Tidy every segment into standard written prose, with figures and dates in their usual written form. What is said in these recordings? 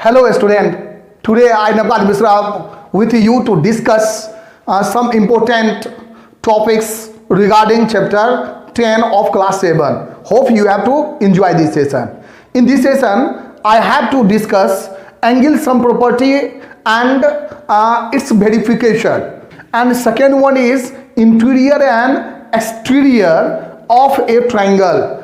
Hello student, today I Navkat Misra with you to discuss some important topics regarding chapter 10 of class 7. Hope you have to enjoy this session. In this session, I have to discuss angle sum property and its verification. And second one is interior and exterior of a triangle.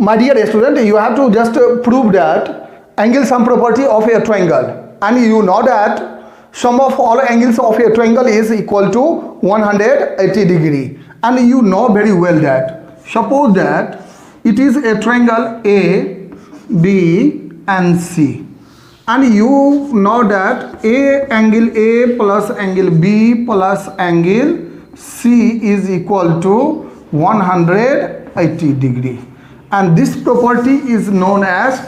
My dear student, you have to just prove that angle sum property of a triangle, and you know that sum of all angles of a triangle is equal to 180 degree, and you know very well that suppose that it is a triangle A, B and C, and you know that angle A plus angle B plus angle C is equal to 180 degree. And this property is known as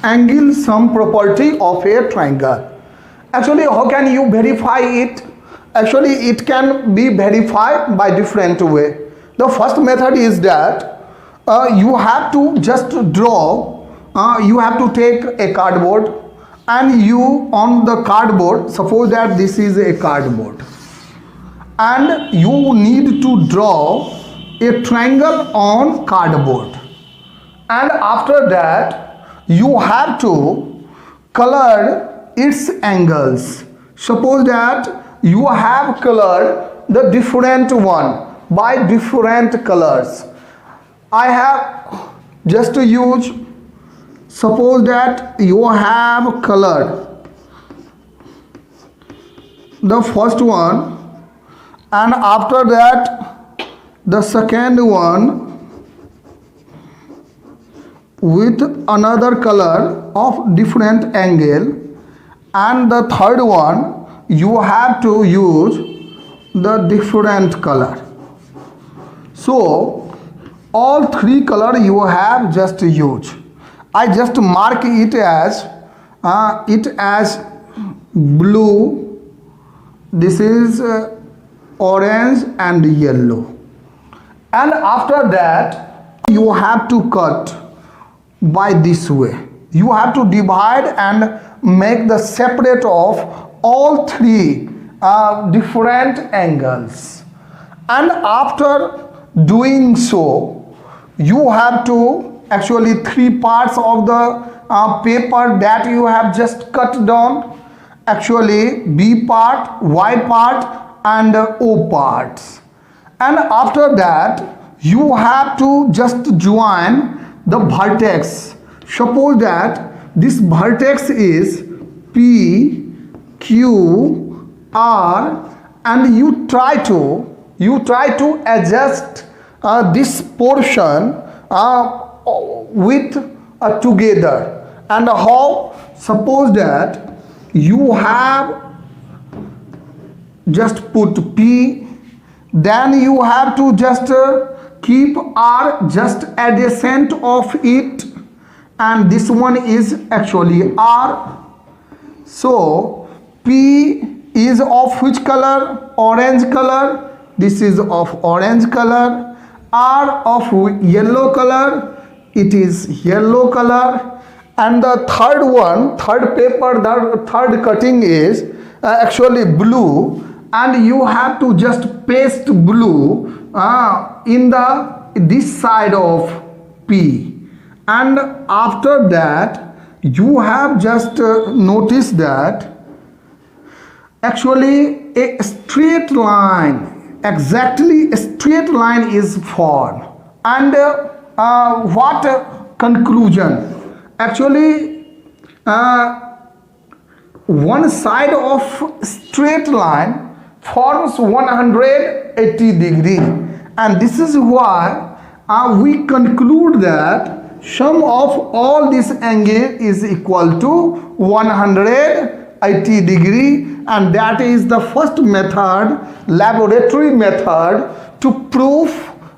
angle sum property of a triangle. Actually, how can you verify it? Actually, it can be verified by different way. The first method is that you have to just draw, you have to take a cardboard, and you on the cardboard, suppose that this is a cardboard, and you need to draw a triangle on cardboard. And after that you have to color its angles. Suppose that you have colored the different one by different colors. I have just used, suppose that you have colored the first one, and after that the second one with another color of different angle, and the third one you have to use the different color. So all three color you have just used. I just mark it as blue, this is orange and yellow, and after that you have to cut by this way. You have to divide and make the separate of all three different angles, and after doing so you have to actually three parts of the paper that you have just cut down, actually B part, Y part and O parts, and after that you have to just join the vertex. Suppose that this vertex is P, Q, R, and you try to adjust this portion with together. And how? Suppose that you have just put P, then you have to just keep R just adjacent of it, and this one is actually R. So P is of which color? Orange color. This is of orange color. R of yellow color. It is yellow color. And the third one, third paper, the third cutting is actually blue, and you have to just paste blue in this side of P, and after that you have just noticed that actually a straight line, exactly a straight line is formed. And what conclusion? Actually one side of straight line forms 180 degree, and this is why we conclude that sum of all this angle is equal to 180 degree, and that is the first method, laboratory method, to prove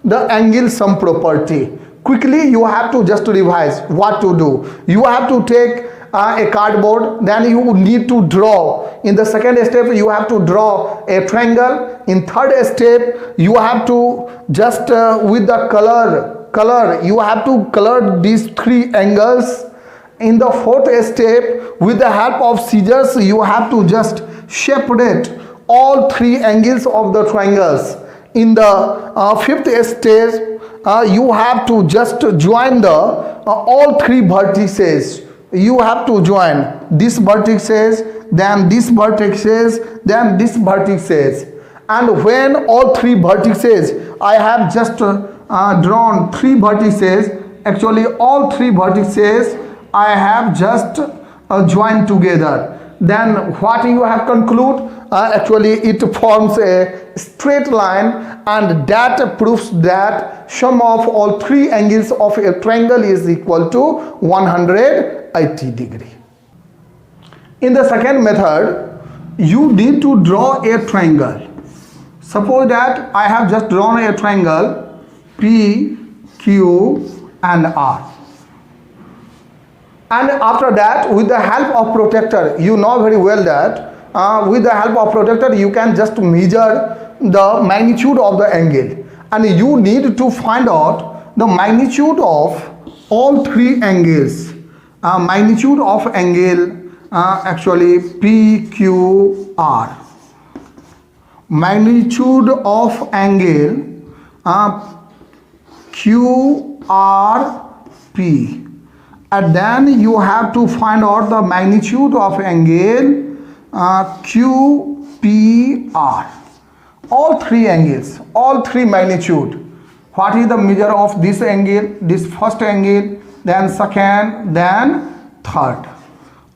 the angle sum property. Quickly you have to just revise what to do. You have to take a cardboard, then you need to draw. In the second step you have to draw a triangle. In third step you have to just with the color you have to color these three angles, in the fourth step, with the help of scissors, you have to just separate all three angles of the triangles. In the fifth stage, you have to just join the all three vertices. You have to join this vertices, then this vertices, then this vertices. And when all three vertices, I have just drawn three vertices. Actually, all three vertices I have just joined together. Then what you have conclude? Actually, it forms a straight line, and that proves that sum of all three angles of a triangle is equal to 180 degree. In the second method, you need to draw a triangle. Suppose that I have just drawn a triangle P, Q and R. And after that, with the help of protractor, you know very well that with the help of protractor, you can just measure the magnitude of the angle. And you need to find out the magnitude of all three angles. Magnitude of angle actually PQR. Magnitude of angle QRP. And then you have to find out the magnitude of angle QPR. All three angles, all three magnitude. What is the measure of this angle, this first angle, then second, then third?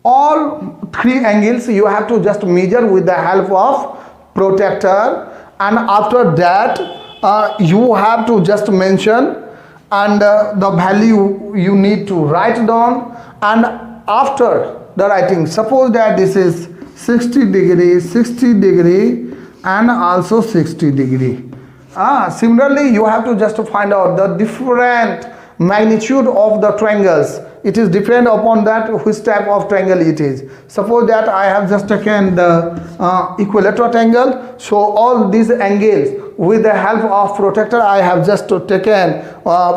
All three angles you have to just measure with the help of protractor, and after that you have to just mention, and the value you need to write down. And after the writing, suppose that this is 60 degree, 60 degree and also 60 degree. Similarly, you have to just find out the different magnitude of the triangles. It is depend upon that which type of triangle it is. Suppose that I have just taken the equilateral triangle, so all these angles with the help of protractor I have just taken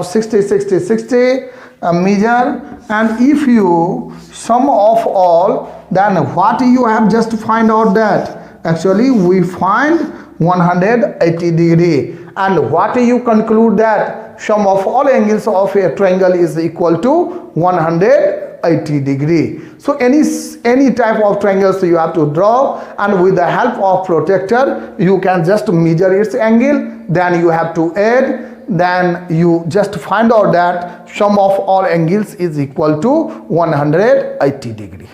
60, 60, 60 measure, and if you sum of all, then what you have just find out that actually we find 180 degree. And what you conclude that sum of all angles of a triangle is equal to 180 degree. So any type of triangles you have to draw, and with the help of protractor you can just measure its angle, then you have to add, then you just find out that sum of all angles is equal to 180 degree.